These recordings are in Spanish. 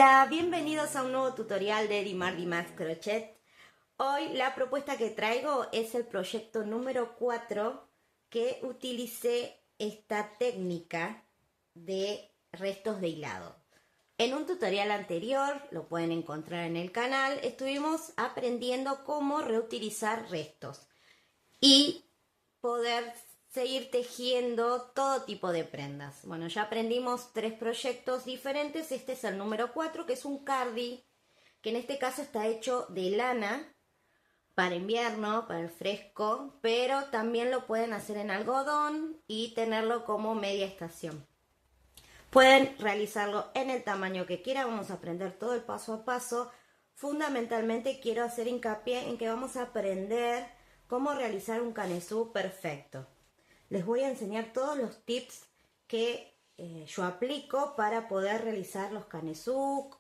Hola, bienvenidos a un nuevo tutorial de Dimar Dimas Crochet. Hoy la propuesta que traigo es el proyecto número 4 que utilicé esta técnica de restos de hilado. En un tutorial anterior, lo pueden encontrar en el canal, estuvimos aprendiendo cómo reutilizar restos y poder seguir tejiendo todo tipo de prendas. Bueno, ya aprendimos 3 proyectos diferentes. Este es el número 4, que es un cardi, que en este caso está hecho de lana para invierno, para el fresco, pero también lo pueden hacer en algodón y tenerlo como media estación. Pueden realizarlo en el tamaño que quieran. Vamos a aprender todo el paso a paso. Fundamentalmente quiero hacer hincapié en que vamos a aprender cómo realizar un canesú perfecto. Les voy a enseñar todos los tips que yo aplico para poder realizar los canesú,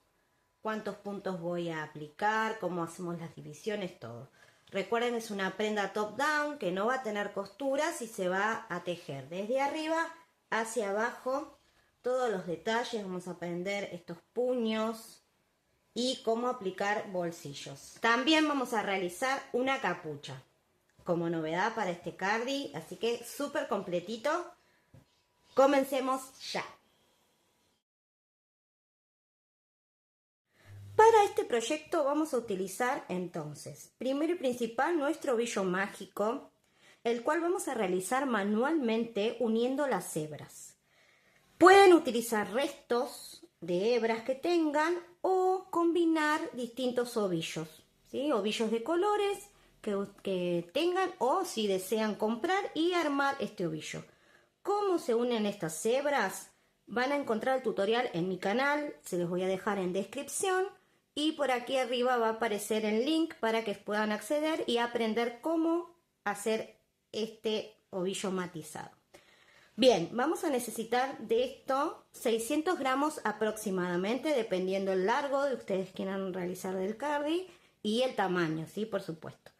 cuántos puntos voy a aplicar, cómo hacemos las divisiones, todo. Recuerden, es una prenda top down que no va a tener costuras y se va a tejer desde arriba hacia abajo. Todos los detalles, vamos a aprender estos puños y cómo aplicar bolsillos. También vamos a realizar una capucha como novedad para este cardi, así que súper completito. Comencemos ya. Para este proyecto vamos a utilizar entonces, primero y principal, nuestro ovillo mágico, el cual vamos a realizar manualmente uniendo las hebras. Pueden utilizar restos de hebras que tengan o combinar distintos ovillos, ¿sí? Ovillos de colores que tengan, o si desean comprar y armar este ovillo. ¿Cómo se unen estas hebras? Van a encontrar el tutorial en mi canal, se los voy a dejar en descripción, y por aquí arriba va a aparecer el link para que puedan acceder y aprender cómo hacer este ovillo matizado. Bien, vamos a necesitar de esto 600 gramos aproximadamente, dependiendo el largo de ustedes quieran realizar del cardi y el tamaño, ¿sí? Por supuesto.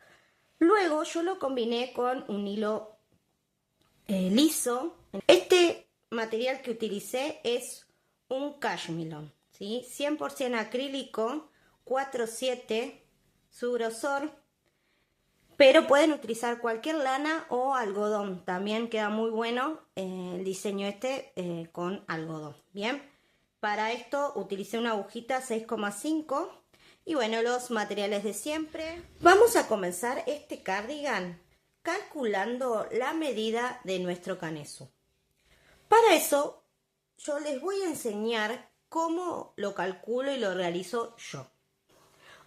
Luego yo lo combiné con un hilo liso. Este material que utilicé es un cashmere, ¿sí? 100% acrílico, 4/7 su grosor. Pero pueden utilizar cualquier lana o algodón. También queda muy bueno el diseño con algodón. Bien, para esto utilicé una agujita 6,5. Y bueno, los materiales de siempre. Vamos a comenzar este cardigan calculando la medida de nuestro canesú. Para eso yo les voy a enseñar cómo lo calculo y lo realizo yo.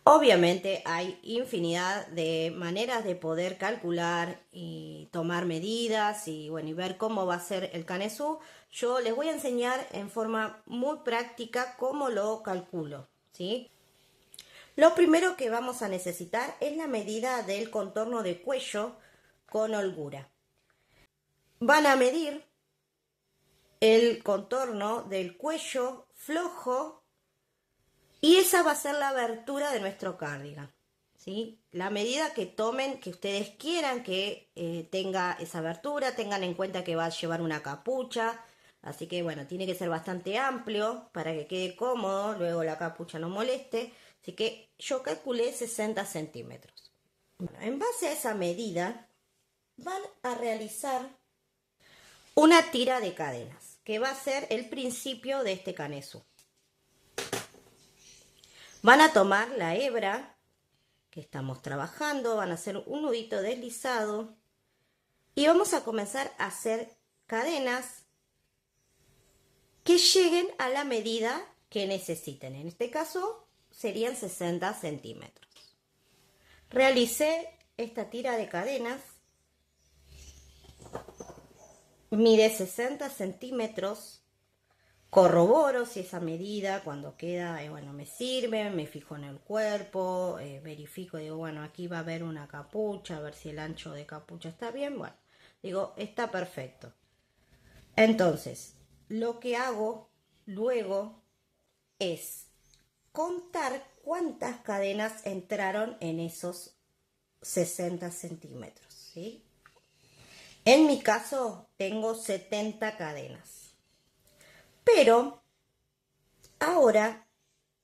Obviamente hay infinidad de maneras de poder calcular y tomar medidas y bueno, y ver cómo va a ser el canesú. Yo les voy a enseñar en forma muy práctica cómo lo calculo, ¿sí? Lo primero que vamos a necesitar es la medida del contorno de cuello con holgura. Van a medir el contorno del cuello flojo y esa va a ser la abertura de nuestro cardigan, ¿sí? La medida que tomen, que ustedes quieran que tenga esa abertura, tengan en cuenta que va a llevar una capucha, así que bueno, tiene que ser bastante amplio para que quede cómodo, luego la capucha no moleste, así que yo calculé 60 centímetros. Bueno, en base a esa medida van a realizar una tira de cadenas, que va a ser el principio de este canesú. Van a tomar la hebra que estamos trabajando, van a hacer un nudito deslizado y vamos a comenzar a hacer cadenas que lleguen a la medida que necesiten. En este caso serían 60 centímetros. Realicé esta tira de cadenas, mide 60 centímetros. Corroboro si esa medida cuando queda, bueno, me sirve, me fijo en el cuerpo, verifico, digo, bueno, aquí va a haber una capucha, a ver si el ancho de capucha está bien, bueno, digo, está perfecto. Entonces, lo que hago luego es contar cuántas cadenas entraron en esos 60 centímetros, ¿sí? En mi caso tengo 70 cadenas. Pero ahora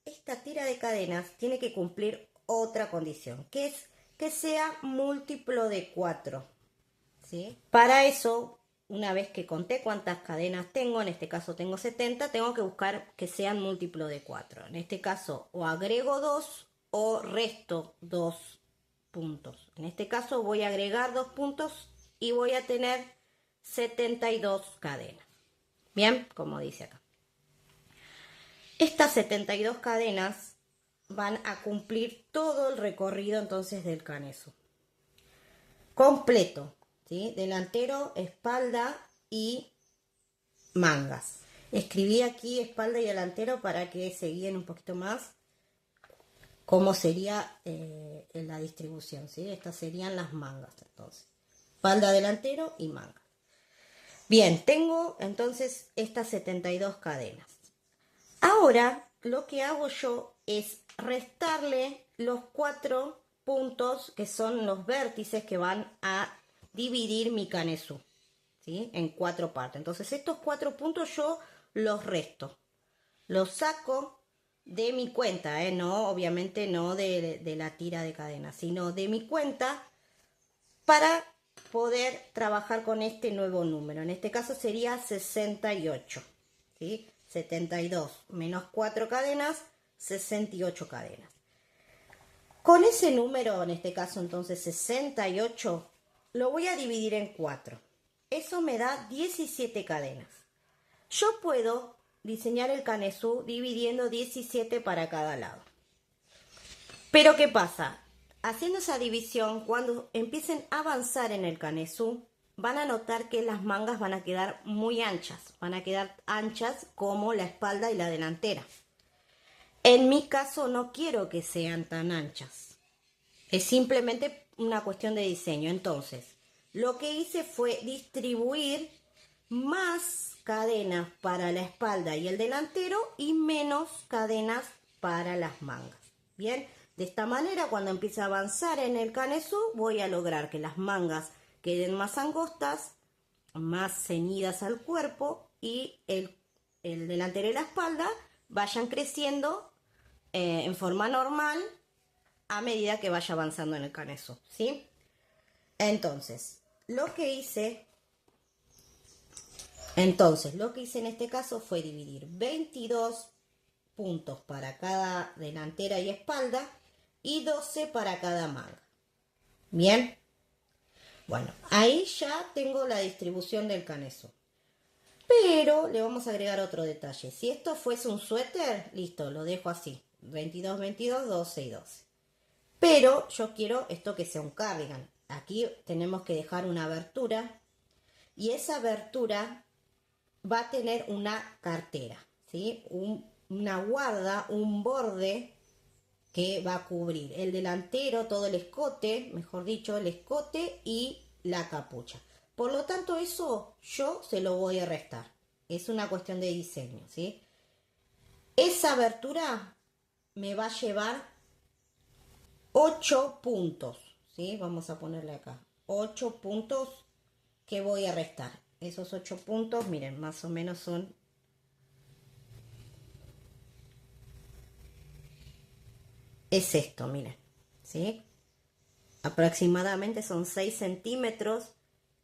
esta tira de cadenas tiene que cumplir otra condición, que es que sea múltiplo de 4, ¿sí? Para eso, una vez que conté cuántas cadenas tengo, en este caso tengo 70, tengo que buscar que sean múltiplo de 4. En este caso, o agrego 2 o resto 2 puntos. En este caso voy a agregar 2 puntos y voy a tener 72 cadenas. Bien, como dice acá. Estas 72 cadenas van a cumplir todo el recorrido entonces del caneso. Completo, ¿sí? Delantero, espalda y mangas. Escribí aquí espalda y delantero para que se guíen un poquito más cómo sería la distribución, ¿sí? Estas serían las mangas entonces. Espalda, delantero y manga. Bien, tengo entonces estas 72 cadenas. Ahora lo que hago yo es restarle los 4 puntos que son los vértices que van a dividir mi canesú, ¿sí? En 4 partes. Entonces estos 4 puntos yo los resto, los saco de mi cuenta, no, obviamente no de la tira de cadena, sino de mi cuenta para poder trabajar con este nuevo número. En este caso sería 68, ¿sí? 72 menos 4 cadenas, 68 cadenas. Con ese número, en este caso entonces 68, lo voy a dividir en 4. Eso me da 17 cadenas. Yo puedo diseñar el canesú dividiendo 17 para cada lado. Pero ¿qué pasa? Haciendo esa división, cuando empiecen a avanzar en el canesú, van a notar que las mangas van a quedar muy anchas. Van a quedar anchas como la espalda y la delantera. En mi caso no quiero que sean tan anchas. Es simplemente una cuestión de diseño. Entonces, lo que hice fue distribuir más cadenas para la espalda y el delantero y menos cadenas para las mangas. Bien, de esta manera cuando empiece a avanzar en el canesú voy a lograr que las mangas queden más angostas, más ceñidas al cuerpo y el delantero y la espalda vayan creciendo en forma normal a medida que vaya avanzando en el canesú, ¿sí? Entonces, lo que hice en este caso fue dividir 22 puntos para cada delantera y espalda y 12 para cada manga. Bien, bueno, ahí ya tengo la distribución del canesú. Pero le vamos a agregar otro detalle. Si esto fuese un suéter, listo, lo dejo así. 22, 22, 12 y 12. Pero yo quiero esto que sea un cardigan. Aquí tenemos que dejar una abertura. Y esa abertura va a tener una cartera, ¿sí? Una guarda, un borde que va a cubrir el delantero, todo el escote, mejor dicho, el escote y la capucha. Por lo tanto, eso yo se lo voy a restar. Es una cuestión de diseño, ¿sí? Esa abertura me va a llevar 8 puntos, ¿sí? Vamos a ponerle acá 8 puntos que voy a restar. Esos 8 puntos, miren, más o menos son es esto, miren, ¿sí? Aproximadamente son 6 centímetros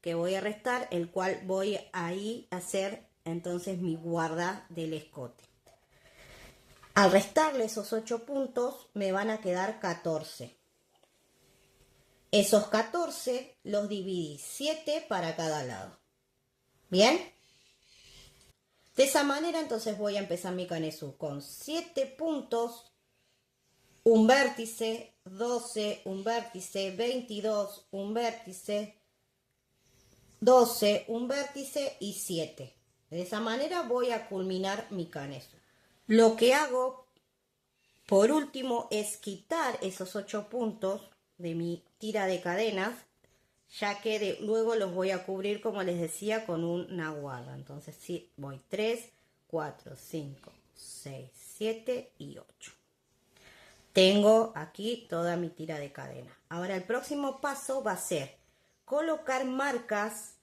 que voy a restar, el cual voy ahí a hacer entonces mi guarda del escote. Al restarle esos 8 puntos me van a quedar 14. Esos 14 los dividí 7 para cada lado. ¿Bien? De esa manera entonces voy a empezar mi canesú con 7 puntos, un vértice, 12, un vértice, 22, un vértice, 12, un vértice y 7. De esa manera voy a culminar mi canesú. Lo que hago por último es quitar esos 8 puntos de mi tira de cadenas, ya que luego los voy a cubrir, como les decía, con una guarda. Entonces sí, voy 3, 4, 5, 6, 7 y 8. Tengo aquí toda mi tira de cadena. Ahora el próximo paso va a ser colocar marcas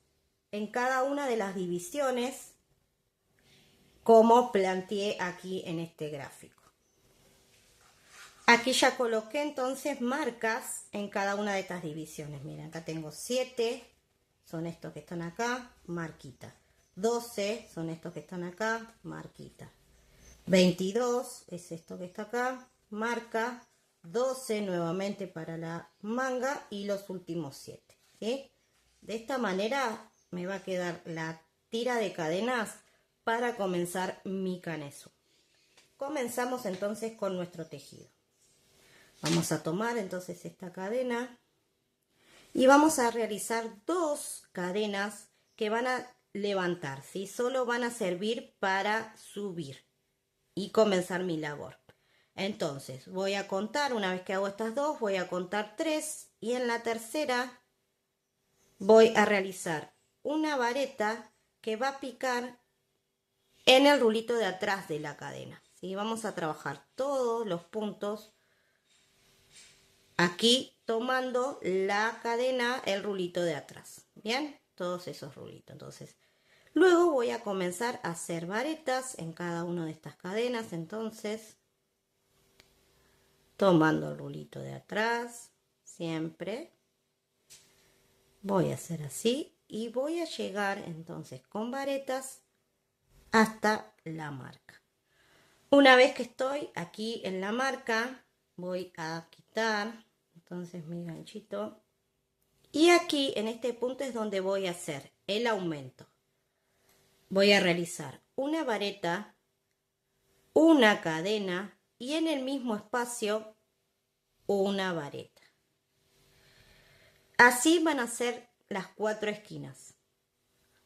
en cada una de las divisiones como planteé aquí en este gráfico. Aquí ya coloqué entonces marcas en cada una de estas divisiones. Miren, acá tengo 7, son estos que están acá, marquita. 12 son estos que están acá, marquita. 22 es esto que está acá, marca. 12 nuevamente para la manga y los últimos 7, ¿sí? De esta manera me va a quedar la tira de cadenas para comenzar mi canesú. Comenzamos entonces con nuestro tejido. Vamos a tomar entonces esta cadena y vamos a realizar 2 cadenas que van a levantar, ¿sí? Solo van a servir para subir y comenzar mi labor. Entonces voy a contar, una vez que hago estas 2, voy a contar 3 y en la tercera voy a realizar una vareta que va a picar en el rulito de atrás de la cadena, ¿sí? Vamos a trabajar todos los puntos aquí tomando la cadena, el rulito de atrás, ¿bien? Todos esos rulitos. Entonces, luego voy a comenzar a hacer varetas en cada una de estas cadenas, entonces, tomando el rulito de atrás, siempre. Voy a hacer así y voy a llegar entonces con varetas hasta la marca. Una vez que estoy aquí en la marca, voy a quitar entonces mi ganchito y aquí en este punto es donde voy a hacer el aumento. Voy a realizar una vareta, una cadena y en el mismo espacio una vareta. Así van a ser las 4 esquinas.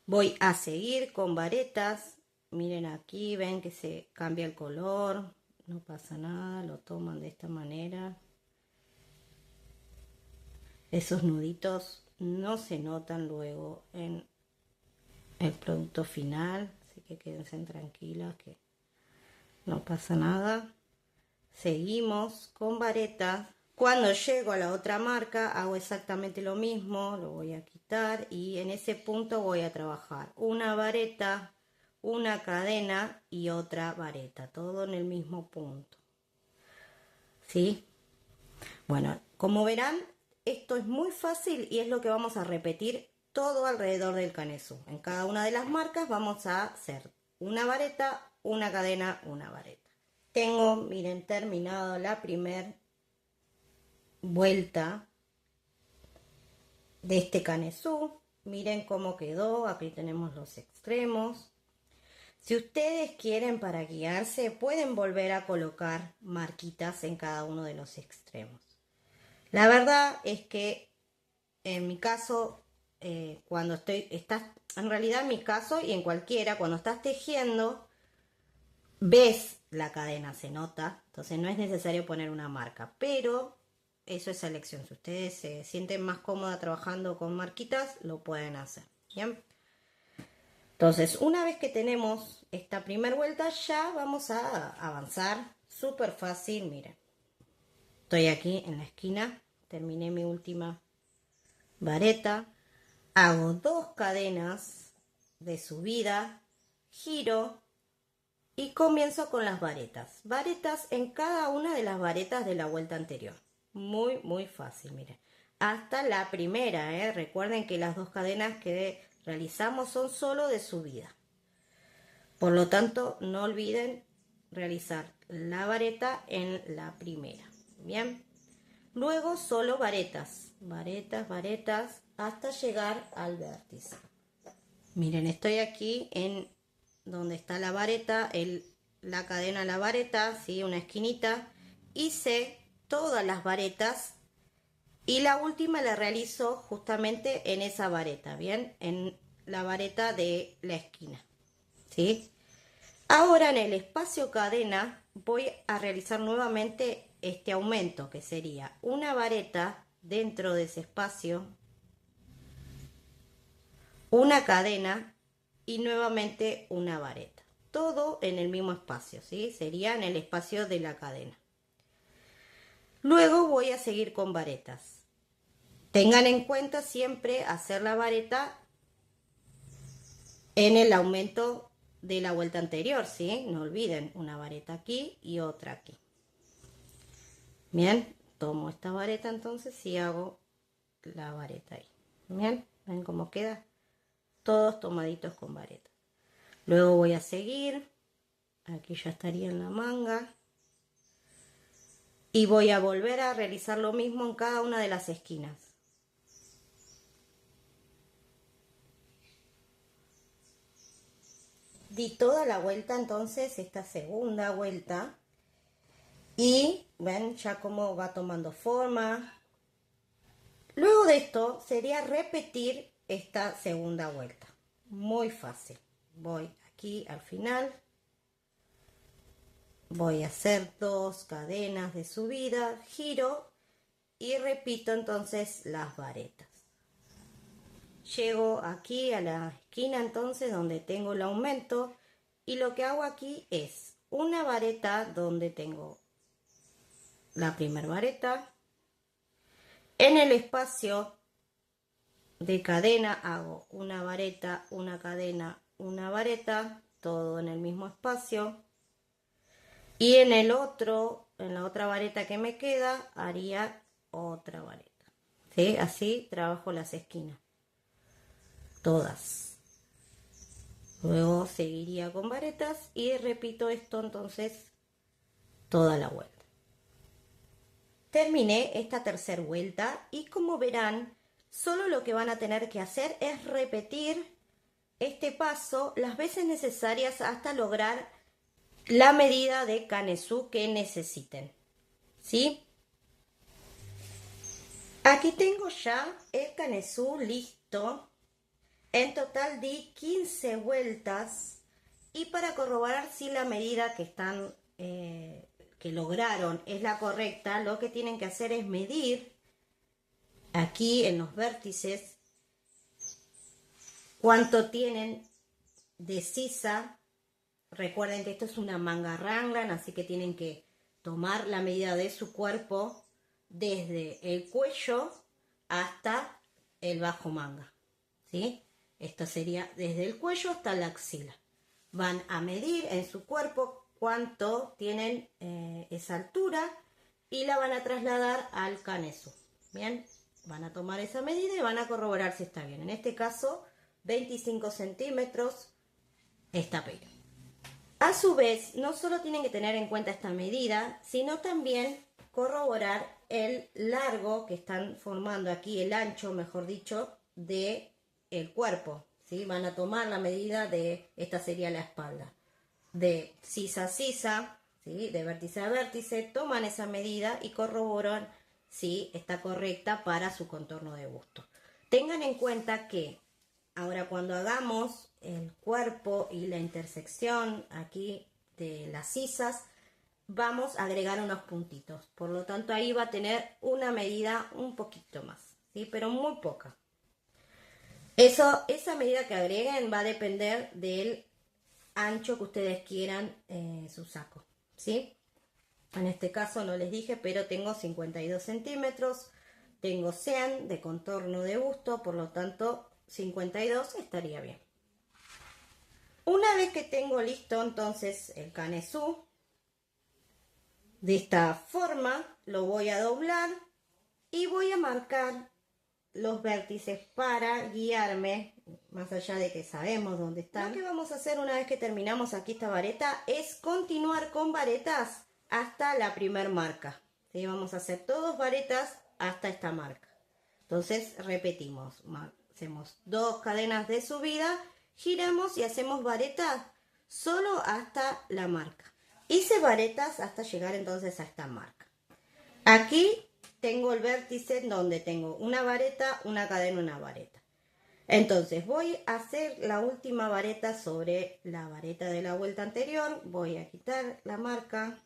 Voy a seguir con varetas. Miren aquí, ven que se cambia el color. No pasa nada, lo toman de esta manera. Esos nuditos no se notan luego en el producto final. Así que quédense tranquilas que no pasa nada. Seguimos con varetas. Cuando llego a la otra marca hago exactamente lo mismo, lo voy a quitar y en ese punto voy a trabajar una vareta, una cadena y otra vareta, todo en el mismo punto. ¿Sí? Bueno, como verán, esto es muy fácil y es lo que vamos a repetir todo alrededor del canesú. En cada una de las marcas vamos a hacer una vareta, una cadena, una vareta. Tengo, miren, terminado la primera vuelta de este canesú. Miren cómo quedó, aquí tenemos los extremos. Si ustedes quieren para guiarse, pueden volver a colocar marquitas en cada uno de los extremos. La verdad es que en mi caso, en realidad en mi caso y en cualquiera, cuando estás tejiendo, ves la cadena, se nota, entonces no es necesario poner una marca, pero eso es elección. Si ustedes se sienten más cómoda trabajando con marquitas, lo pueden hacer. ¿Bien? Entonces, una vez que tenemos esta primera vuelta, ya vamos a avanzar súper fácil. Miren, estoy aquí en la esquina, terminé mi última vareta, hago 2 cadenas de subida, giro y comienzo con las varetas. Varetas en cada una de las varetas de la vuelta anterior. Muy, muy fácil, miren. Hasta la primera, ¿eh? Recuerden que las 2 cadenas que realizamos son solo de subida. Por lo tanto, no olviden realizar la vareta en la primera. Bien. Luego solo varetas. Varetas, varetas, hasta llegar al vértice. Miren, estoy aquí en donde está la vareta, la cadena a la vareta, ¿sí? Una esquinita. Hice todas las varetas y la última la realizo justamente en esa vareta, ¿bien? En la vareta de la esquina, ¿sí? Ahora en el espacio cadena voy a realizar nuevamente este aumento, que sería una vareta dentro de ese espacio, una cadena y nuevamente una vareta. Todo en el mismo espacio, ¿sí? Sería en el espacio de la cadena. Luego voy a seguir con varetas. Tengan en cuenta siempre hacer la vareta en el aumento de la vuelta anterior, ¿sí? No olviden, una vareta aquí y otra aquí. Bien, tomo esta vareta entonces y hago la vareta ahí. Bien, ven cómo queda, todos tomaditos con vareta. Luego voy a seguir, aquí ya estaría en la manga. Y voy a volver a realizar lo mismo en cada una de las esquinas. Di toda la vuelta entonces, esta segunda vuelta. Y ven ya cómo va tomando forma. Luego de esto sería repetir esta segunda vuelta. Muy fácil. Voy aquí al final. Voy a hacer 2 cadenas de subida, giro y repito entonces las varetas. Llego aquí a la esquina entonces donde tengo el aumento y lo que hago aquí es una vareta donde tengo la primera vareta. En el espacio de cadena hago una vareta, una cadena, una vareta, todo en el mismo espacio. Y en el otro, en la otra vareta que me queda, haría otra vareta. ¿Sí? Así trabajo las esquinas. Todas. Luego seguiría con varetas y repito esto entonces toda la vuelta. Terminé esta tercera vuelta y como verán, solo lo que van a tener que hacer es repetir este paso las veces necesarias hasta lograr la medida de canesú que necesiten. ¿Sí? Aquí tengo ya el canesú listo. En total di 15 vueltas y para corroborar si la medida que están que lograron es la correcta, lo que tienen que hacer es medir aquí en los vértices cuánto tienen de sisa. Recuerden que esto es una manga raglan, así que tienen que tomar la medida de su cuerpo desde el cuello hasta el bajo manga, ¿sí? Esto sería desde el cuello hasta la axila. Van a medir en su cuerpo cuánto tienen esa altura y la van a trasladar al canesú. Bien, van a tomar esa medida y van a corroborar si está bien. En este caso, 25 centímetros está bien. A su vez, no solo tienen que tener en cuenta esta medida, sino también corroborar el largo que están formando aquí, el ancho, mejor dicho, de el cuerpo, ¿sí? Van a tomar la medida de, esta sería la espalda, de sisa a sisa, ¿sí? De vértice a vértice, toman esa medida y corroboran si está correcta para su contorno de busto. Tengan en cuenta que ahora cuando hagamos el cuerpo y la intersección aquí de las sisas, vamos a agregar unos puntitos. Por lo tanto, ahí va a tener una medida un poquito más, ¿sí? Pero muy poca. Esa medida que agreguen va a depender del ancho que ustedes quieran su saco, ¿sí? En este caso no les dije, pero tengo 52 centímetros, tengo 100 de contorno de busto, por lo tanto 52 estaría bien. Una vez que tengo listo entonces el canesú, de esta forma lo voy a doblar y voy a marcar los vértices para guiarme, más allá de que sabemos dónde están. Lo que vamos a hacer una vez que terminamos aquí esta vareta es continuar con varetas hasta la primer marca. ¿Sí? Vamos a hacer todos varetas hasta esta marca. Entonces repetimos, hacemos 2 cadenas de subida, giramos y hacemos varetas solo hasta la marca. Hice varetas hasta llegar entonces a esta marca. Aquí tengo el vértice en donde tengo una vareta, una cadena, una vareta. Entonces voy a hacer la última vareta sobre la vareta de la vuelta anterior. Voy a quitar la marca.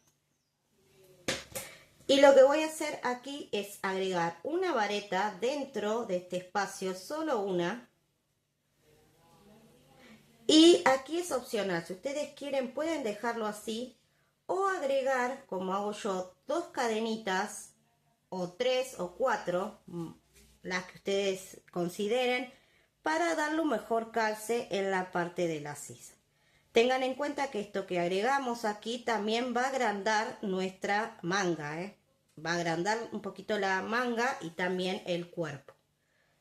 Y lo que voy a hacer aquí es agregar una vareta dentro de este espacio, solo una. Y aquí es opcional, si ustedes quieren pueden dejarlo así o agregar, como hago yo, 2 cadenitas o 3 o 4, las que ustedes consideren, para darle un mejor calce en la parte de la sisa. Tengan en cuenta que esto que agregamos aquí también va a agrandar nuestra manga, va a agrandar un poquito la manga y también el cuerpo.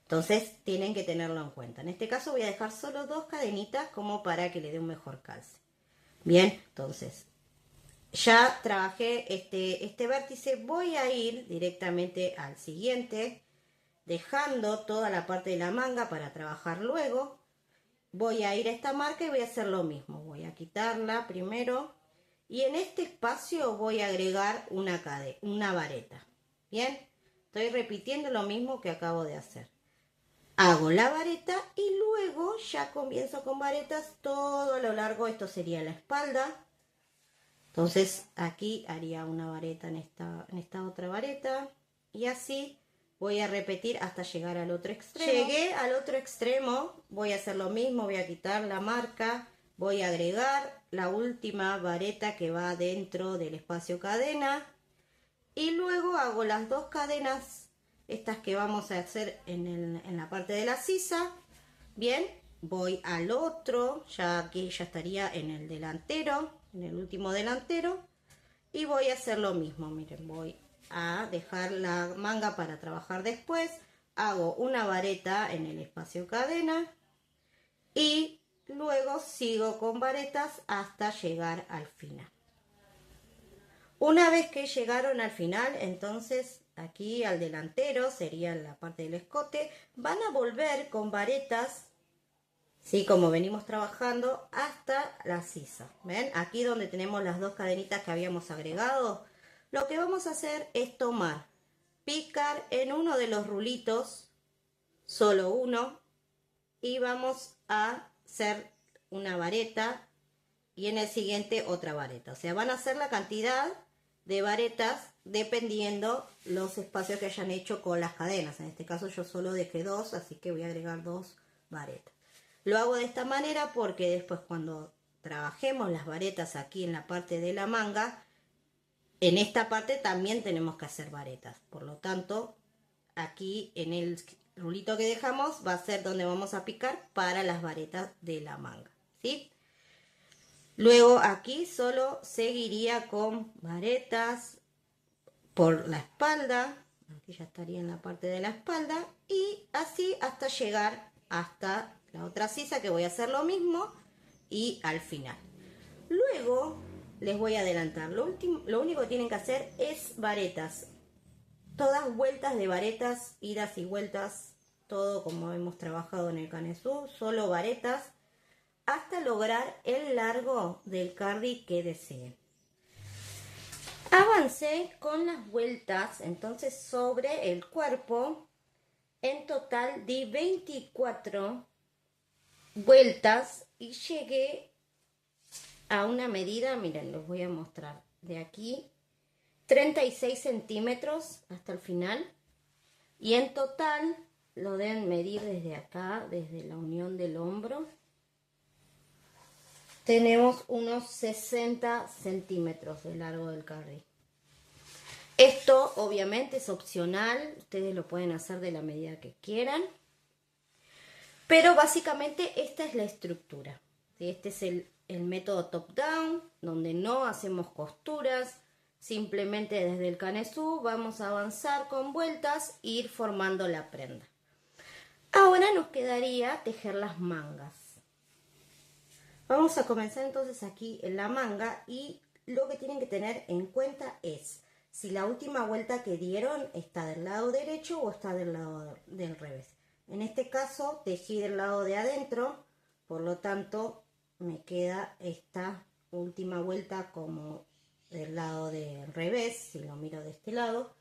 Entonces tienen que tenerlo en cuenta. En este caso voy a dejar solo 2 cadenitas como para que le dé un mejor calce. Bien, entonces ya trabajé este vértice. Voy a ir directamente al siguiente, dejando toda la parte de la manga para trabajar luego. Voy a ir a esta marca y voy a hacer lo mismo. Voy a quitarla primero y en este espacio voy a agregar una vareta. Bien, estoy repitiendo lo mismo que acabo de hacer. Hago la vareta y luego ya comienzo con varetas todo a lo largo. Esto sería la espalda. Entonces aquí haría una vareta en esta otra vareta y así voy a repetir hasta llegar al otro extremo. Llegué al otro extremo, voy a hacer lo mismo, voy a quitar la marca, voy a agregar la última vareta que va dentro del espacio cadena y luego hago las 2 cadenas, estas que vamos a hacer en la parte de la sisa. Bien, voy al otro, ya aquí ya estaría en el delantero, en el último delantero, y voy a hacer lo mismo. Miren, voy a dejar la manga para trabajar después, hago una vareta en el espacio cadena y luego sigo con varetas hasta llegar al final. Una vez que llegaron al final, entonces aquí al delantero, sería la parte del escote, van a volver con varetas, ¿sí? Como venimos trabajando hasta la sisa. ¿Ven? Aquí donde tenemos las 2 cadenitas que habíamos agregado, lo que vamos a hacer es tomar, picar en uno de los rulitos, solo uno, y vamos a hacer una vareta y en el siguiente otra vareta. O sea, van a hacer la cantidad de varetas dependiendo los espacios que hayan hecho con las cadenas. En este caso yo solo dejé 2, así que voy a agregar 2 varetas. Lo hago de esta manera porque después cuando trabajemos las varetas aquí en la parte de la manga, en esta parte también tenemos que hacer varetas. Por lo tanto, aquí en el rulito que dejamos va a ser donde vamos a picar para las varetas de la manga, ¿sí? Luego aquí solo seguiría con varetas por la espalda. Aquí ya estaría en la parte de la espalda. Y así hasta llegar hasta la otra sisa, que voy a hacer lo mismo. Y al final. Luego les voy a adelantar. Lo único que tienen que hacer es varetas. Todas vueltas de varetas, idas y vueltas. Todo como hemos trabajado en el canesú. Solo varetas, hasta lograr el largo del cardi que deseen. Avancé con las vueltas entonces sobre el cuerpo. En total di 24 vueltas y llegué a una medida, miren, les voy a mostrar de aquí, 36 centímetros hasta el final, y en total lo deben medir desde acá, desde la unión del hombro. Tenemos unos 60 centímetros de largo del carry. Esto obviamente es opcional, ustedes lo pueden hacer de la medida que quieran. Pero básicamente esta es la estructura. Este es el método top-down, donde no hacemos costuras. Simplemente desde el canesú vamos a avanzar con vueltas e ir formando la prenda. Ahora nos quedaría tejer las mangas. Vamos a comenzar entonces aquí en la manga y lo que tienen que tener en cuenta es si la última vuelta que dieron está del lado derecho o está del lado del revés. En este caso tejí del lado de adentro, por lo tanto me queda esta última vuelta como del lado del revés, si lo miro de este lado.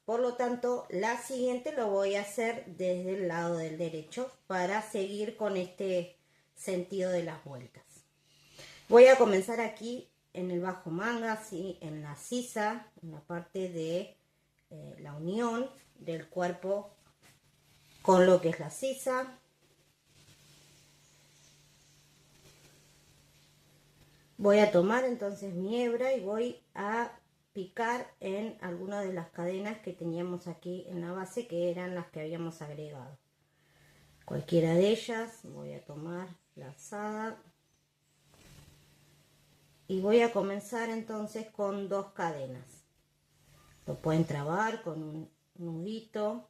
Por lo tanto, la siguiente lo voy a hacer desde el lado del derecho para seguir con este sentido de las vueltas. Voy a comenzar aquí en el bajo manga, así en la sisa, en la parte de la unión del cuerpo con lo que es la sisa. Voy a tomar entonces mi hebra y voy a picar en alguna de las cadenas que teníamos aquí en la base, que eran las que habíamos agregado. Cualquiera de ellas voy a tomar lazada y voy a comenzar entonces con 2 cadenas. Lo pueden trabar con un nudito.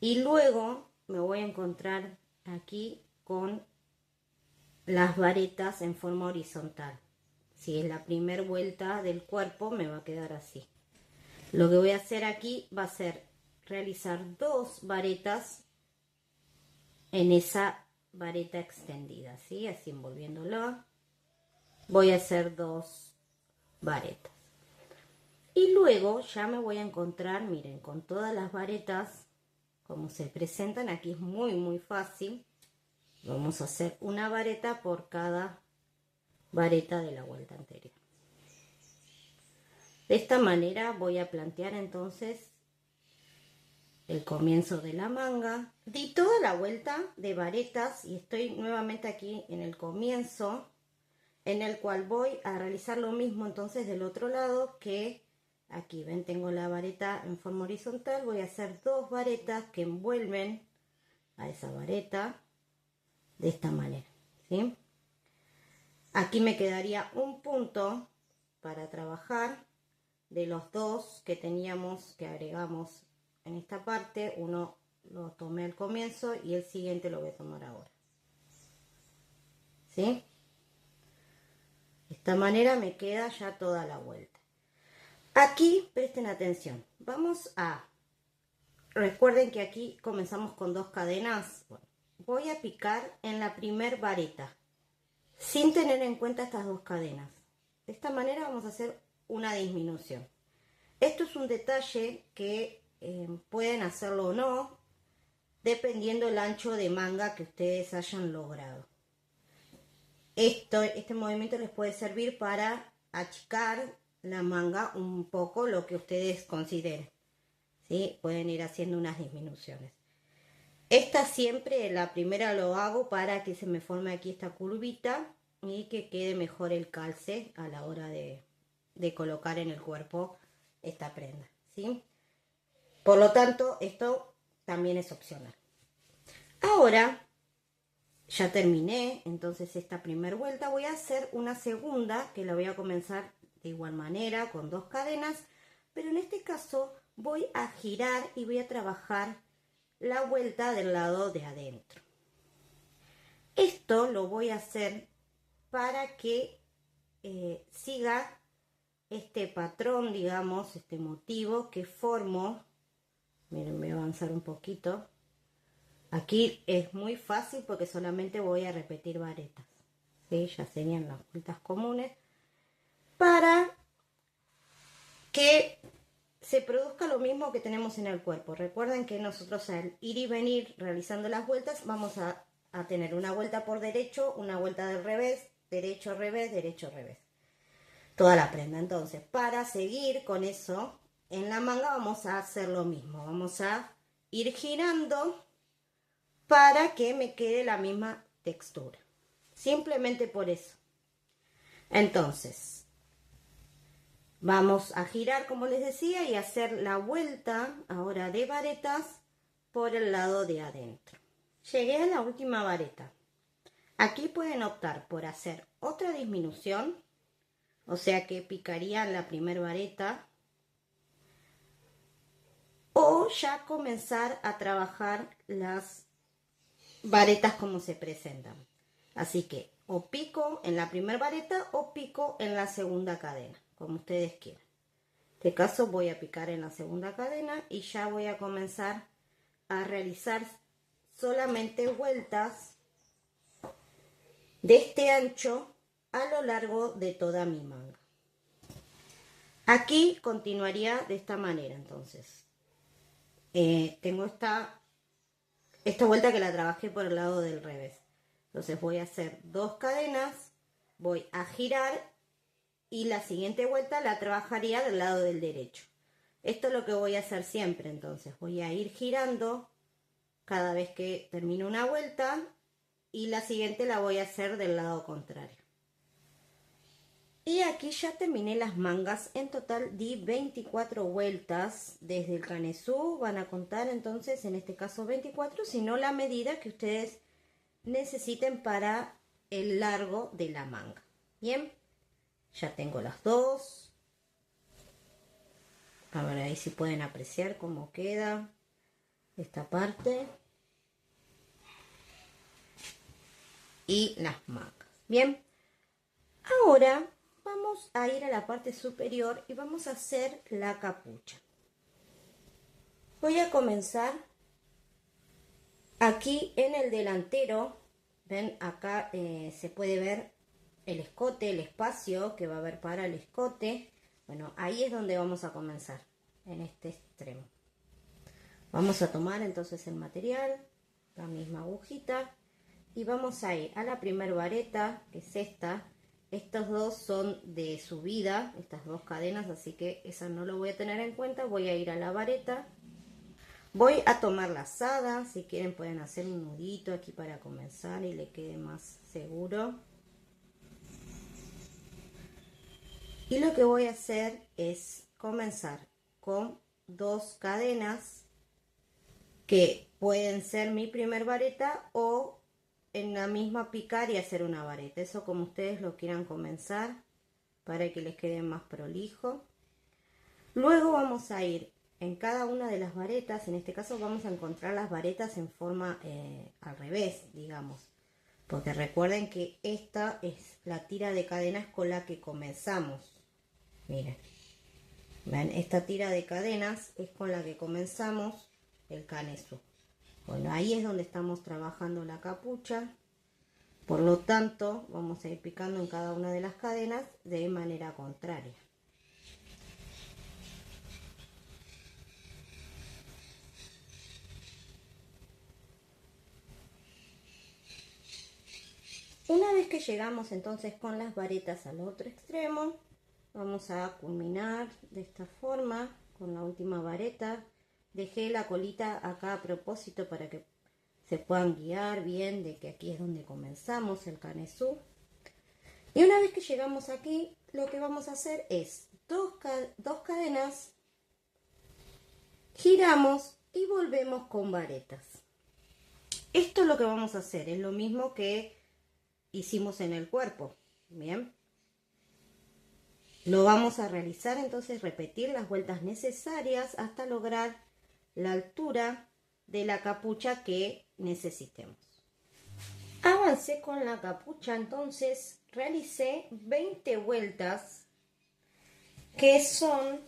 Y luego me voy a encontrar aquí con las varetas en forma horizontal. Si es la primera vuelta del cuerpo, me va a quedar así. Lo que voy a hacer aquí va a ser realizar 2 varetas en esa vareta extendida, ¿sí? Así envolviéndolo. Voy a hacer 2 varetas. Y luego ya me voy a encontrar, miren, con todas las varetas como se presentan. Aquí es muy fácil. Vamos a hacer una vareta por cada vareta de la vuelta anterior. De esta manera voy a plantear entonces el comienzo de la manga. Di toda la vuelta de varetas y estoy nuevamente aquí en el comienzo, en el cual voy a realizar lo mismo entonces del otro lado que aquí. Ven, tengo la vareta en forma horizontal. Voy a hacer 2 varetas que envuelven a esa vareta de esta manera, ¿sí? Aquí me quedaría un punto para trabajar de los 2 que teníamos, que agregamos en esta parte. Uno lo tomé al comienzo y el siguiente lo voy a tomar ahora, ¿sí? De esta manera me queda ya toda la vuelta. Aquí presten atención, recuerden que aquí comenzamos con 2 cadenas. Bueno, voy a picar en la primer vareta sin tener en cuenta estas 2 cadenas. De esta manera vamos a hacer una disminución. Esto es un detalle que pueden hacerlo o no, dependiendo el ancho de manga que ustedes hayan logrado. Este movimiento les puede servir para achicar la manga un poco, lo que ustedes consideren, ¿sí? Pueden ir haciendo unas disminuciones. Esta siempre, la primera lo hago para que se me forme aquí esta curvita y que quede mejor el calce a la hora de colocar en el cuerpo esta prenda, ¿sí? Por lo tanto, esto también es opcional. Ahora, ya terminé entonces esta primera vuelta. Voy a hacer una segunda que la voy a comenzar de igual manera con 2 cadenas, pero en este caso voy a girar y voy a trabajar la vuelta del lado de adentro. Esto lo voy a hacer para que siga este patrón, digamos, este motivo que formo. Miren, voy a avanzar un poquito. Aquí es muy fácil porque solamente voy a repetir varetas, ¿sí? Ya serían las vueltas comunes, para que se produzca lo mismo que tenemos en el cuerpo. Recuerden que nosotros al ir y venir realizando las vueltas vamos a tener una vuelta por derecho, una vuelta del revés, derecho, revés, derecho, revés. Toda la prenda. Entonces, para seguir con eso, en la manga vamos a hacer lo mismo. Vamos a ir girando para que me quede la misma textura. Simplemente por eso. Entonces, vamos a girar, como les decía, y hacer la vuelta ahora de varetas por el lado de adentro. Llegué a la última vareta. Aquí pueden optar por hacer otra disminución, o sea que picarían la primera vareta, o ya comenzar a trabajar las varetas como se presentan. Así que o pico en la primera vareta o pico en la segunda cadena, como ustedes quieran. En este caso voy a picar en la segunda cadena y ya voy a comenzar a realizar solamente vueltas de este ancho a lo largo de toda mi manga. Aquí continuaría de esta manera. Entonces tengo esta vuelta que la trabajé por el lado del revés. Entonces voy a hacer 2 cadenas, voy a girar y la siguiente vuelta la trabajaría del lado del derecho. Esto es lo que voy a hacer siempre. Entonces voy a ir girando cada vez que termino una vuelta y la siguiente la voy a hacer del lado contrario. Y aquí ya terminé las mangas. En total di 24 vueltas desde el canesú. Van a contar entonces, en este caso 24, sino la medida que ustedes necesiten para el largo de la manga. Bien, ya tengo las 2. A ver ahí si pueden apreciar cómo queda esta parte. Y las mangas. Bien. Ahora vamos a ir a la parte superior y vamos a hacer la capucha. Voy a comenzar aquí en el delantero. Ven, acá se puede ver el escote, el espacio que va a haber para el escote. Bueno, ahí es donde vamos a comenzar, en este extremo. Vamos a tomar entonces el material, la misma agujita, y vamos a ir a la primer vareta, que es esta. Estos dos son de subida, estas dos cadenas, así que esa no lo voy a tener en cuenta. Voy a ir a la vareta. Voy a tomar la lazada, si quieren pueden hacer un nudito aquí para comenzar y le quede más seguro. Y lo que voy a hacer es comenzar con 2 cadenas que pueden ser mi primer vareta o en la misma picar y hacer una vareta. Eso como ustedes lo quieran comenzar para que les quede más prolijo. Luego vamos a ir en cada una de las varetas. En este caso vamos a encontrar las varetas en forma al revés, digamos. Porque recuerden que esta es la tira de cadenas con la que comenzamos. Miren, ¿ven? Esta tira de cadenas es con la que comenzamos el canesú. Bueno, ahí es donde estamos trabajando la capucha. Por lo tanto, vamos a ir picando en cada una de las cadenas de manera contraria. Una vez que llegamos entonces con las varetas al otro extremo, vamos a culminar de esta forma con la última vareta. Dejé la colita acá a propósito para que se puedan guiar bien de que aquí es donde comenzamos el canesú. Y una vez que llegamos aquí, lo que vamos a hacer es dos cadenas, giramos y volvemos con varetas. Esto es lo que vamos a hacer, es lo mismo que hicimos en el cuerpo. Bien, lo vamos a realizar entonces, repetir las vueltas necesarias hasta lograr la altura de la capucha que necesitemos. Avancé con la capucha, entonces realicé 20 vueltas, que son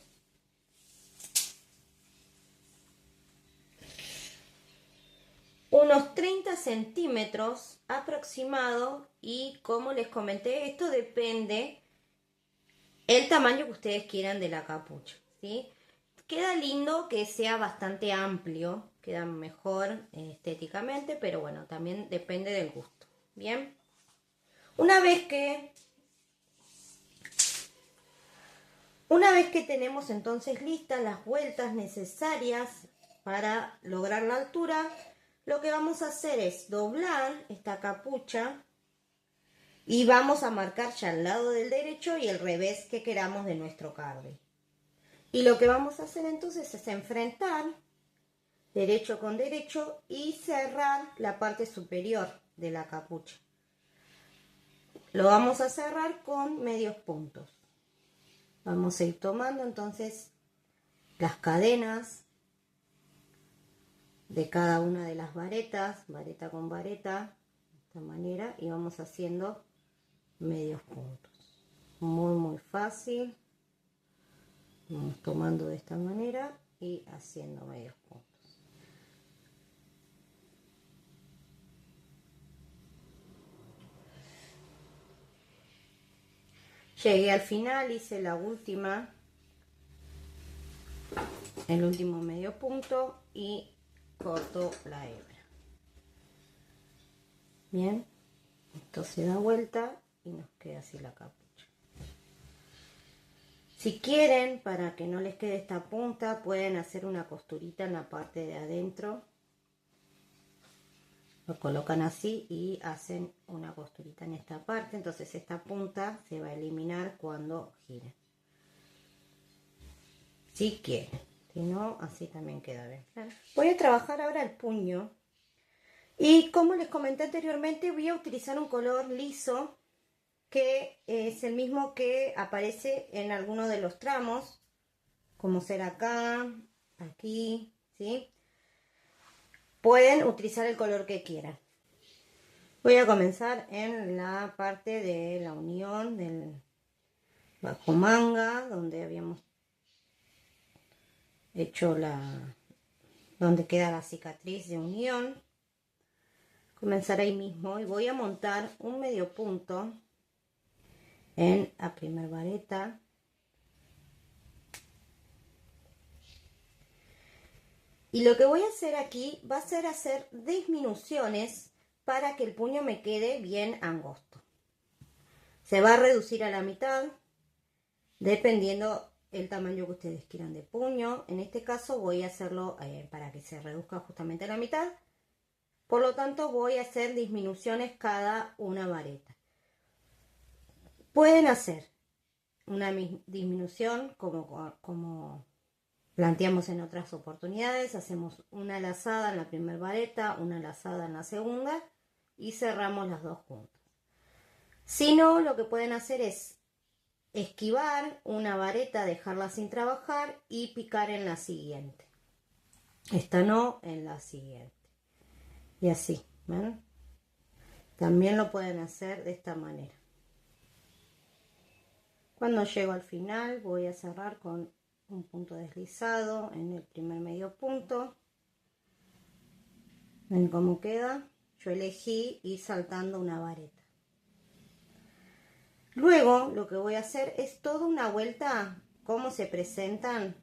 unos 30 centímetros aproximado, y como les comenté, esto depende el tamaño que ustedes quieran de la capucha, ¿sí? Queda lindo que sea bastante amplio, queda mejor estéticamente, pero bueno, también depende del gusto. Bien, una vez que tenemos entonces listas las vueltas necesarias para lograr la altura, lo que vamos a hacer es doblar esta capucha y vamos a marcar ya el lado del derecho y el revés que queramos de nuestro cardi. Y lo que vamos a hacer entonces es enfrentar derecho con derecho y cerrar la parte superior de la capucha. Lo vamos a cerrar con medios puntos. Vamos a ir tomando entonces las cadenas de cada una de las varetas, vareta con vareta, de esta manera, y vamos haciendo medios puntos. Muy fácil. Vamos tomando de esta manera y haciendo medios puntos. Llegué al final, hice la última, el último medio punto y corto la hebra. Bien, esto se da vuelta y nos queda así la capucha. Si quieren, para que no les quede esta punta, pueden hacer una costurita en la parte de adentro. Lo colocan así y hacen una costurita en esta parte. Entonces esta punta se va a eliminar cuando giren. Si quieren. Si no, así también queda bien. Voy a trabajar ahora el puño. Y como les comenté anteriormente, voy a utilizar un color liso, que es el mismo que aparece en alguno de los tramos, como ser acá, aquí, ¿sí? Pueden utilizar el color que quieran. Voy a comenzar en la parte de la unión del bajo manga, donde habíamos hecho donde queda la cicatriz de unión. Comenzar ahí mismo y voy a montar un medio punto en la primera vareta. Y lo que voy a hacer aquí va a ser hacer disminuciones para que el puño me quede bien angosto. Se va a reducir a la mitad, dependiendo el tamaño que ustedes quieran de puño. En este caso voy a hacerlo para que se reduzca justamente a la mitad. Por lo tanto voy a hacer disminuciones cada una vareta. Pueden hacer una disminución como planteamos en otras oportunidades. Hacemos una lazada en la primera vareta, una lazada en la segunda y cerramos las dos juntas. Si no, lo que pueden hacer es esquivar una vareta, dejarla sin trabajar y picar en la siguiente. Esta no, en la siguiente. Y así, ¿ven? También lo pueden hacer de esta manera. Cuando llego al final voy a cerrar con un punto deslizado en el primer medio punto. ¿Ven cómo queda? Yo elegí ir saltando una vareta. Luego lo que voy a hacer es toda una vuelta, como se presentan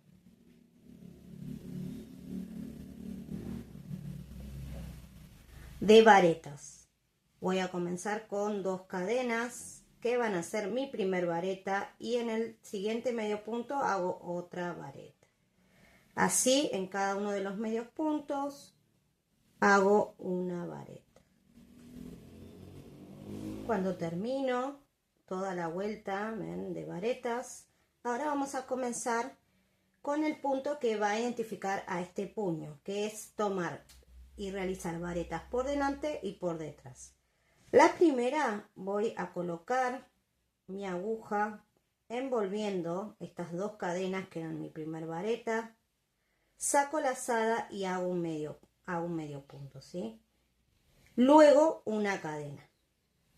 de varetas. Voy a comenzar con 2 cadenas que van a ser mi primer vareta y en el siguiente medio punto hago otra vareta. Así en cada uno de los medios puntos hago una vareta. Cuando termino toda la vuelta, ¿ven?, de varetas, ahora vamos a comenzar con el punto que va a identificar a este puño, que es tomar y realizar varetas por delante y por detrás. La primera voy a colocar mi aguja envolviendo estas 2 cadenas que eran mi primer vareta, saco lazada y hago un medio punto, ¿sí? Luego una cadena.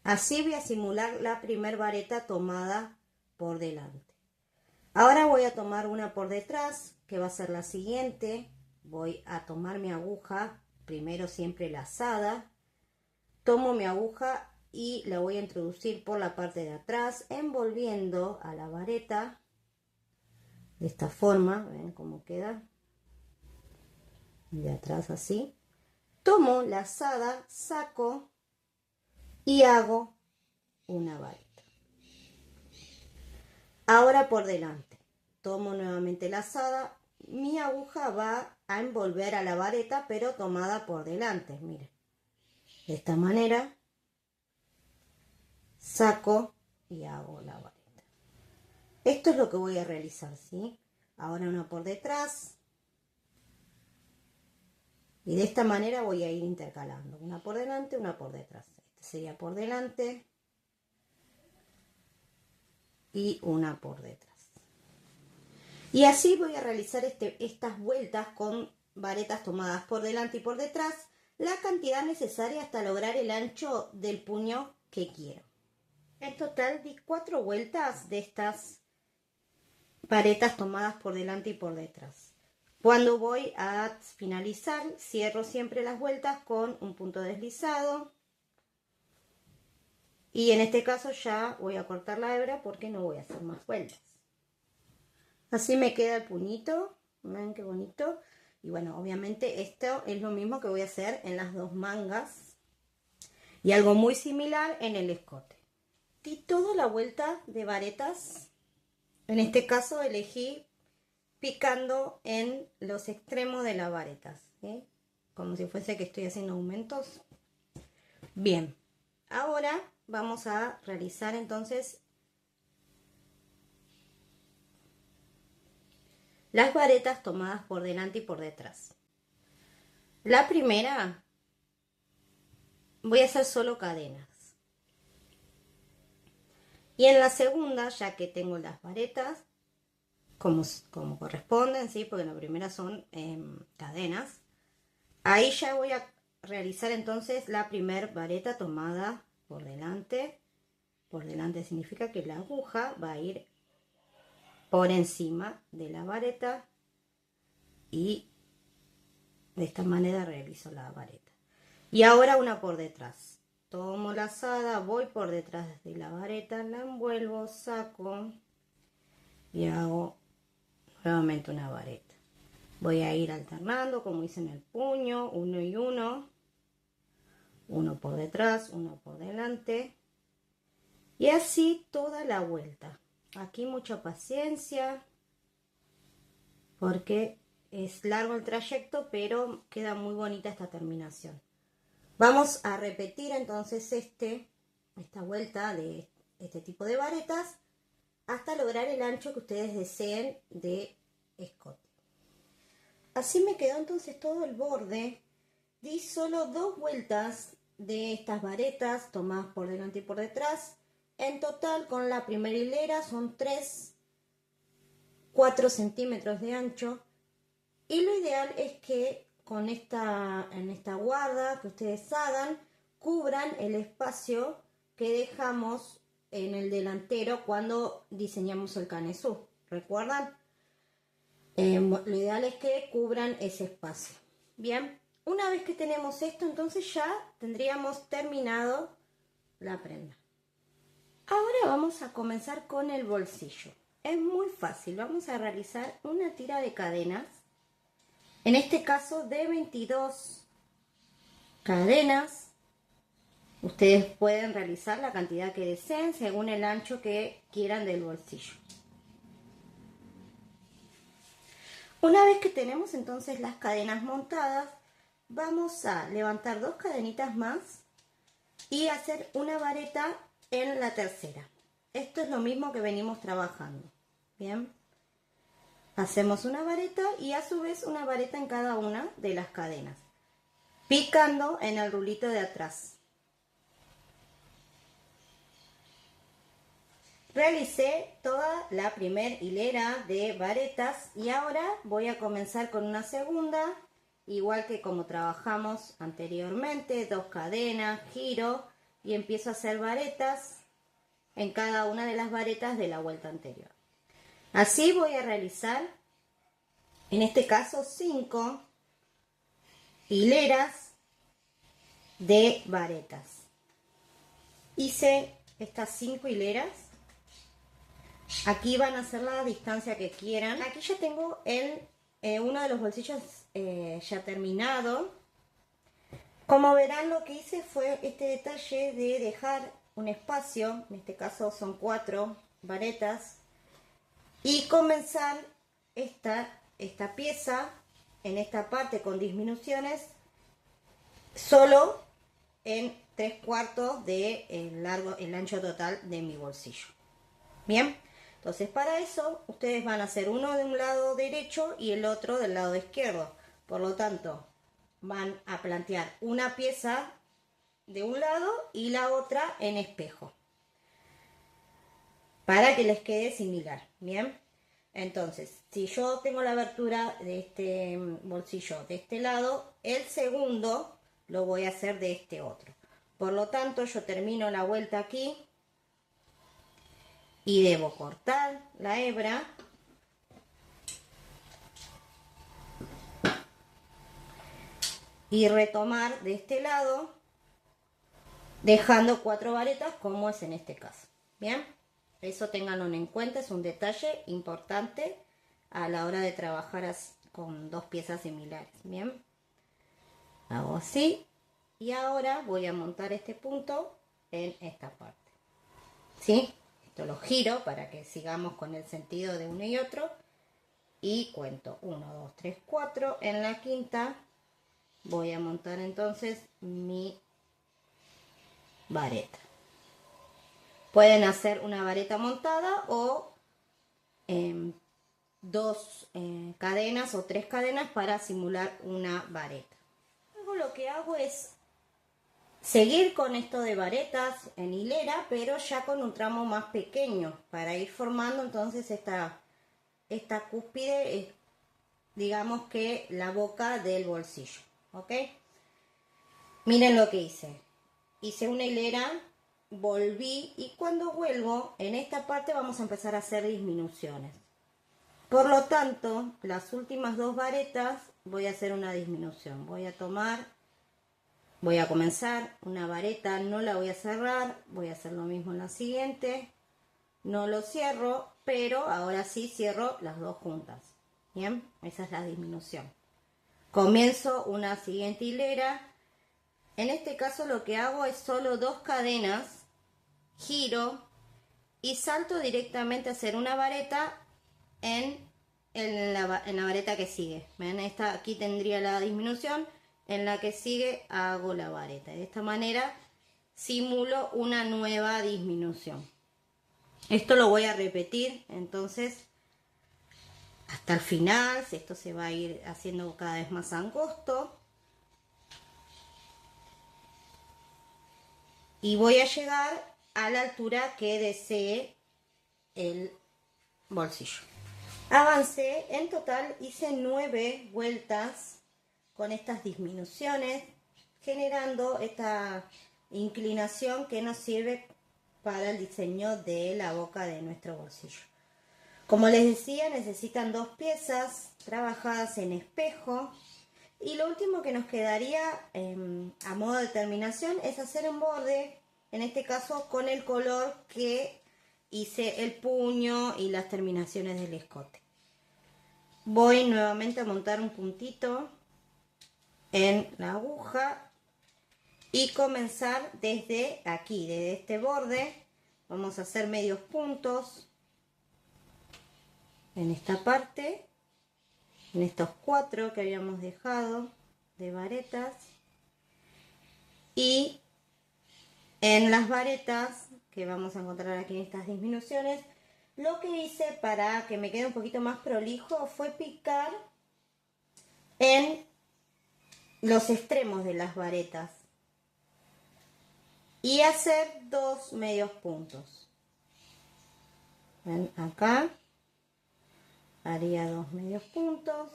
Así voy a simular la primer vareta tomada por delante. Ahora voy a tomar una por detrás, que va a ser la siguiente. Voy a tomar mi aguja, primero siempre lazada. Tomo mi aguja y la voy a introducir por la parte de atrás, envolviendo a la vareta de esta forma. ¿Ven cómo queda? De atrás así. Tomo lazada, saco y hago una vareta. Ahora por delante. Tomo nuevamente lazada. Mi aguja va a envolver a la vareta, pero tomada por delante. Miren. De esta manera saco y hago la vareta. Esto es lo que voy a realizar, ¿sí? Ahora una por detrás. Y de esta manera voy a ir intercalando. Una por delante, una por detrás. Este sería por delante. Y una por detrás. Y así voy a realizar estas vueltas con varetas tomadas por delante y por detrás, la cantidad necesaria hasta lograr el ancho del puño que quiero. En total di 4 vueltas de estas varetas tomadas por delante y por detrás. Cuando voy a finalizar, cierro siempre las vueltas con un punto deslizado. Y en este caso ya voy a cortar la hebra porque no voy a hacer más vueltas. Así me queda el puñito. Ven qué bonito. Y bueno, obviamente esto es lo mismo que voy a hacer en las 2 mangas. Y algo muy similar en el escote. Di toda la vuelta de varetas. En este caso elegí picando en los extremos de las varetas, ¿sí? Como si fuese que estoy haciendo aumentos. Bien, ahora vamos a realizar entonces las varetas tomadas por delante y por detrás. La primera voy a hacer solo cadenas. Y en la segunda, ya que tengo las varetas, como corresponden, ¿sí? Porque la primera son cadenas. Ahí ya voy a realizar entonces la primer vareta tomada por delante. Por delante significa que la aguja va a ir por encima de la vareta y de esta manera realizo la vareta. Y ahora una por detrás. Tomo la lazada, voy por detrás de la vareta, la envuelvo, saco y hago nuevamente una vareta. Voy a ir alternando como hice en el puño, uno y uno. Uno por detrás, uno por delante. Y así toda la vuelta. Aquí mucha paciencia porque es largo el trayecto, pero queda muy bonita esta terminación. Vamos a repetir entonces esta vuelta de este tipo de varetas hasta lograr el ancho que ustedes deseen de escote. Así me quedó entonces todo el borde. Di solo 2 vueltas de estas varetas tomadas por delante y por detrás. En total con la primera hilera son 4 centímetros de ancho. Y lo ideal es que en esta guarda que ustedes hagan, cubran el espacio que dejamos en el delantero cuando diseñamos el canesú. ¿Recuerdan? Lo ideal es que cubran ese espacio. Bien, una vez que tenemos esto, entonces ya tendríamos terminado la prenda. Ahora vamos a comenzar con el bolsillo. Es muy fácil, vamos a realizar una tira de cadenas. En este caso de 22 cadenas. Ustedes pueden realizar la cantidad que deseen según el ancho que quieran del bolsillo. Una vez que tenemos entonces las cadenas montadas, vamos a levantar 2 cadenitas más y hacer una vareta en la tercera. Esto es lo mismo que venimos trabajando. Bien. Hacemos una vareta y a su vez una vareta en cada una de las cadenas, picando en el rulito de atrás. Realicé toda la primera hilera de varetas y ahora voy a comenzar con una segunda, igual que como trabajamos anteriormente, 2 cadenas, giro y empiezo a hacer varetas en cada una de las varetas de la vuelta anterior. Así voy a realizar, en este caso, 5 hileras de varetas. Hice estas 5 hileras. Aquí van a hacer la distancia que quieran. Aquí ya tengo uno de los bolsillos ya terminado. Como verán, lo que hice fue este detalle de dejar un espacio, en este caso son 4 varetas, y comenzar esta pieza en esta parte con disminuciones solo en 3/4 del ancho total de mi bolsillo. Bien, entonces para eso ustedes van a hacer uno de un lado derecho y el otro del lado izquierdo. Por lo tanto, van a plantear una pieza de un lado y la otra en espejo, para que les quede similar. Bien, entonces si yo tengo la abertura de este bolsillo de este lado, el segundo lo voy a hacer de este otro. Por lo tanto, yo termino la vuelta aquí y debo cortar la hebra y retomar de este lado, dejando 4 varetas como es en este caso. Bien, eso ténganlo en cuenta, es un detalle importante a la hora de trabajar con 2 piezas similares. Bien, hago así y ahora voy a montar este punto en esta parte. ¿Sí? Esto lo giro para que sigamos con el sentido de uno y otro y cuento 1, 2, 3, 4. En la quinta voy a montar entonces mi vareta. Pueden hacer una vareta montada o 2 cadenas o 3 cadenas para simular una vareta. Luego lo que hago es seguir con esto de varetas en hilera, pero ya con un tramo más pequeño para ir formando entonces esta esta cúspide es, digamos que la boca del bolsillo, ¿ok? Miren lo que hice. Hice una hilera, volví y cuando vuelvo, en esta parte vamos a empezar a hacer disminuciones. Por lo tanto, las últimas dos varetas voy a hacer una disminución. Voy a comenzar una vareta, no la voy a cerrar, voy a hacer lo mismo en la siguiente. No lo cierro, pero ahora sí cierro las dos juntas. Bien, esa es la disminución. Comienzo una siguiente hilera. En este caso lo que hago es solo 2 cadenas, giro y salto directamente a hacer una vareta en la vareta que sigue. ¿Ven? Aquí tendría la disminución, en la que sigue hago la vareta. De esta manera simulo una nueva disminución. Esto lo voy a repetir entonces hasta el final. Esto se va a ir haciendo cada vez más angosto. Y voy a llegar a la altura que desee el bolsillo. Avancé, en total hice 9 vueltas con estas disminuciones, generando esta inclinación que nos sirve para el diseño de la boca de nuestro bolsillo. Como les decía, necesitan 2 piezas trabajadas en espejo. Y lo último que nos quedaría a modo de terminación es hacer un borde, en este caso con el color que hice el puño y las terminaciones del escote. Voy nuevamente a montar un puntito en la aguja y comenzar desde aquí, desde este borde. Vamos a hacer medios puntos en esta parte, en estos 4 que habíamos dejado de varetas, y en las varetas que vamos a encontrar aquí en estas disminuciones, lo que hice para que me quede un poquito más prolijo fue picar en los extremos de las varetas y hacer 2 medios puntos. ¿Ven? Acá haría 2 medios puntos,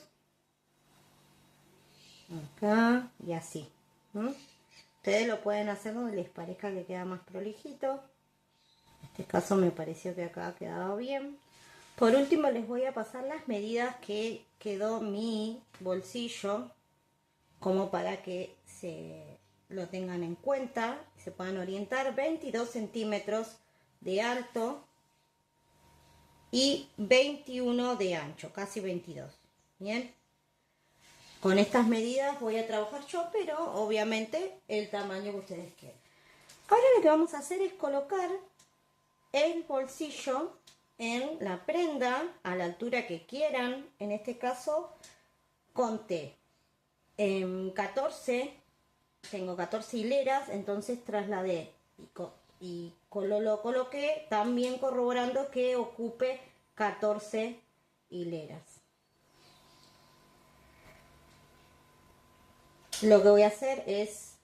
acá y así. Ustedes lo pueden hacer donde les parezca que queda más prolijito. En este caso me pareció que acá ha quedado bien. Por último les voy a pasar las medidas que quedó mi bolsillo, como para que se lo tengan en cuenta, se puedan orientar. 22 centímetros de alto y 21 de ancho, casi 22. Bien, con estas medidas voy a trabajar yo, pero obviamente el tamaño que ustedes quieran. Ahora lo que vamos a hacer es colocar el bolsillo en la prenda a la altura que quieran. En este caso conté 14, tengo 14 hileras, entonces trasladé y lo coloqué también corroborando que ocupe 14 hileras. Lo que voy a hacer es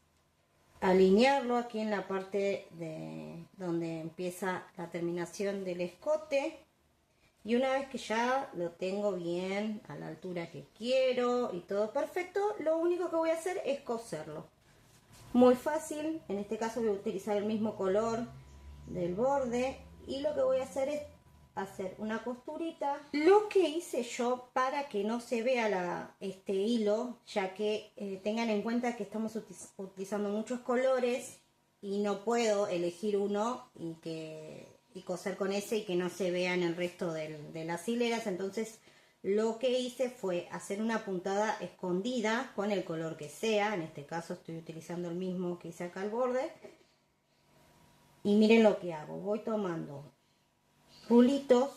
alinearlo aquí en la parte de donde empieza la terminación del escote, y una vez que ya lo tengo bien a la altura que quiero y todo perfecto, lo único que voy a hacer es coserlo. Muy fácil. En este caso voy a utilizar el mismo color del borde y lo que voy a hacer es hacer una costurita. Lo que hice yo para que no se vea este hilo, ya que tengan en cuenta que estamos utilizando muchos colores y no puedo elegir uno y coser con ese y que no se vean el resto de las hileras. Entonces lo que hice fue hacer una puntada escondida con el color que sea. En este caso estoy utilizando el mismo que hice acá al borde. Y miren lo que hago. Voy tomando rulitos,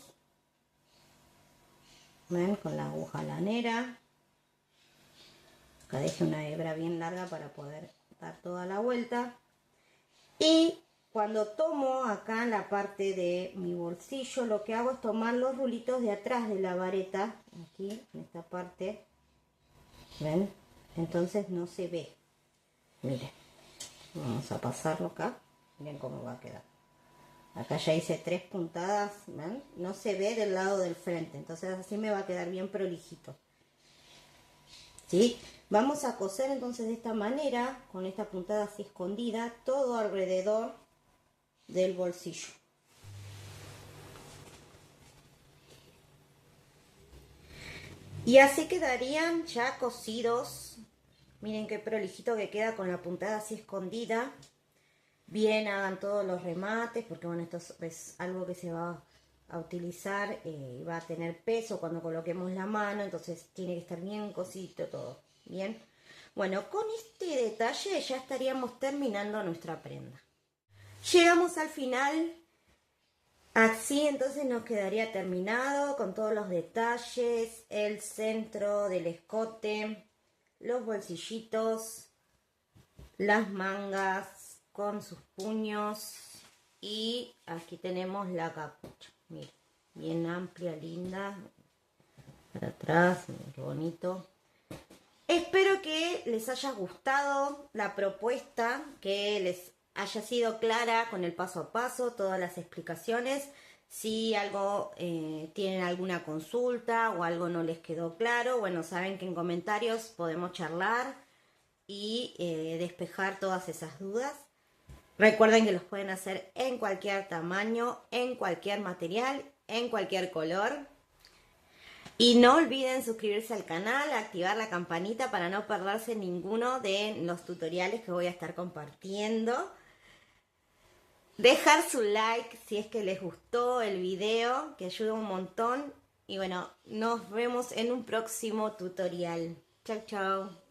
¿ven? Con la aguja lanera. Acá dejé una hebra bien larga para poder dar toda la vuelta. Y cuando tomo acá en la parte de mi bolsillo, lo que hago es tomar los rulitos de atrás de la vareta, aquí en esta parte, ¿ven? Entonces no se ve. Miren, vamos a pasarlo acá, miren cómo va a quedar. Acá ya hice 3 puntadas, ¿ven? No se ve del lado del frente, entonces así me va a quedar bien prolijito. ¿Sí? Vamos a coser entonces de esta manera, con esta puntada así escondida, todo alrededor del bolsillo. Y así quedarían ya cosidos. Miren qué prolijito que queda con la puntada así escondida. Bien, hagan todos los remates, porque bueno, esto es algo que se va a utilizar y va a tener peso cuando coloquemos la mano, entonces tiene que estar bien cosidito todo. Bien, bueno, con este detalle ya estaríamos terminando nuestra prenda. Llegamos al final. Así entonces nos quedaría terminado con todos los detalles, el centro del escote, los bolsillitos, las mangas con sus puños y aquí tenemos la capucha. Miren, bien amplia, linda, para atrás, miren qué bonito. Espero que les haya gustado la propuesta, que les haya sido clara con el paso a paso, todas las explicaciones. Si algo tienen alguna consulta o algo no les quedó claro, bueno, saben que en comentarios podemos charlar y despejar todas esas dudas. Recuerden que los pueden hacer en cualquier tamaño, en cualquier material, en cualquier color. Y no olviden suscribirse al canal, activar la campanita para no perderse ninguno de los tutoriales que voy a estar compartiendo. Dejar su like si es que les gustó el video, que ayuda un montón. Y bueno, nos vemos en un próximo tutorial. Chau, chau.